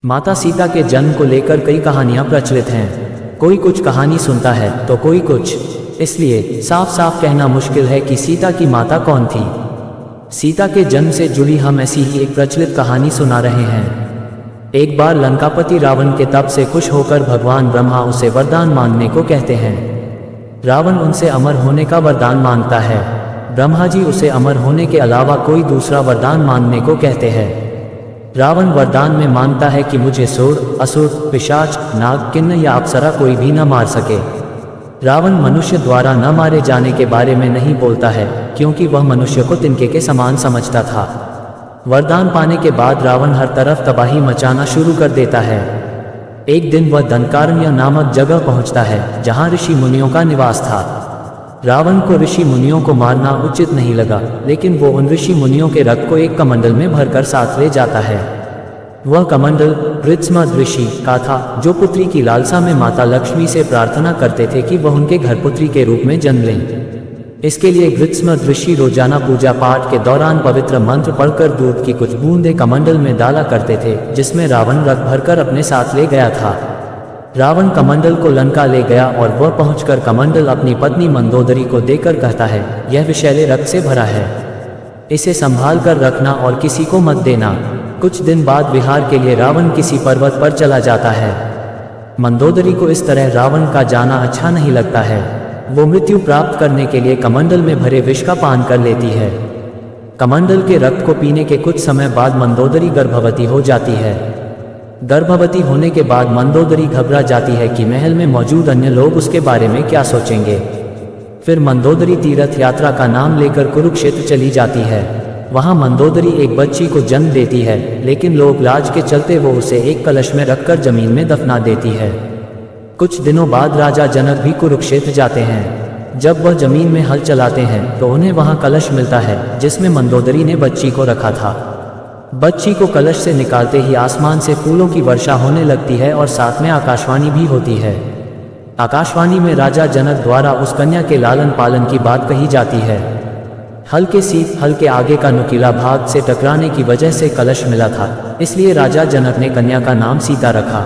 माता सीता के जन्म को लेकर कई कहानियां प्रचलित हैं। कोई कुछ कहानी सुनता है तो कोई कुछ, इसलिए साफ साफ कहना मुश्किल है कि सीता की माता कौन थी। सीता के जन्म से जुड़ी हम ऐसी ही एक प्रचलित कहानी सुना रहे हैं। एक बार लंकापति रावण के तप से खुश होकर भगवान ब्रह्मा उसे वरदान मांगने को कहते हैं। रावण उनसे अमर होने का वरदान मांगता है। ब्रह्मा जी उसे अमर होने के अलावा कोई दूसरा वरदान मांगने को कहते हैं। रावण वरदान में मांगता है कि मुझे सूर, असुर, पिशाच, नाग, किन्न या अप्सरा कोई भी न मार सके। रावण मनुष्य द्वारा न मारे जाने के बारे में नहीं बोलता है, क्योंकि वह मनुष्य को तिनके के समान समझता था। वरदान पाने के बाद रावण हर तरफ तबाही मचाना शुरू कर देता है। एक दिन वह दंडकारण्य नामक जगह पहुंचता है, जहां ऋषि मुनियों का निवास था। रावण को ऋषि मुनियों को मारना उचित नहीं लगा, लेकिन वो उन ऋषि मुनियों के रक्त को एक कमंडल में भरकर साथ ले जाता है। वह कमंडल वृत्समद ऋषि का था, जो पुत्री की लालसा में माता लक्ष्मी से प्रार्थना करते थे कि वह उनके घर पुत्री के रूप में जन्म लें। इसके लिए वृत्समद ऋषि रोजाना पूजा पाठ के दौरान पवित्र मंत्र पढ़कर दूध की कुछ बूंदें कमंडल में डाला करते थे, जिसमें रावण रक्त भरकर अपने साथ ले गया था। रावण कमंडल को लंका ले गया और वह पहुंचकर कमंडल अपनी पत्नी मंदोदरी को देकर कहता है, यह विषैले रक्त से भरा है, इसे संभाल कर रखना और किसी को मत देना। कुछ दिन बाद विहार के लिए रावण किसी पर्वत पर चला जाता है। मंदोदरी को इस तरह रावण का जाना अच्छा नहीं लगता है। वो मृत्यु प्राप्त करने के लिए कमंडल में भरे विष का पान कर लेती है। कमंडल के रक्त को पीने के कुछ समय बाद मंदोदरी गर्भवती हो जाती है। गर्भवती होने के बाद मंदोदरी घबरा जाती है कि महल में मौजूद अन्य लोग उसके बारे में क्या सोचेंगे। फिर मंदोदरी तीर्थ यात्रा का नाम लेकर कुरुक्षेत्र चली जाती है। वहां मंदोदरी एक बच्ची को जन्म देती है, लेकिन लोग लाज के चलते वो उसे एक कलश में रखकर जमीन में दफना देती है। कुछ दिनों बाद राजा जनक भी कुरुक्षेत्र जाते हैं। जब वह जमीन में हल चलाते हैं तो उन्हें वहां कलश मिलता है, जिसमें मंदोदरी ने बच्ची को रखा था। बच्ची को कलश से निकालते ही आसमान से फूलों की वर्षा होने लगती है और साथ में आकाशवाणी भी होती है। आकाशवाणी में राजा जनक द्वारा उस कन्या के लालन पालन की बात कही जाती है। हल के आगे का नुकीला भाग से टकराने की वजह से कलश मिला था, इसलिए राजा जनक ने कन्या का नाम सीता रखा।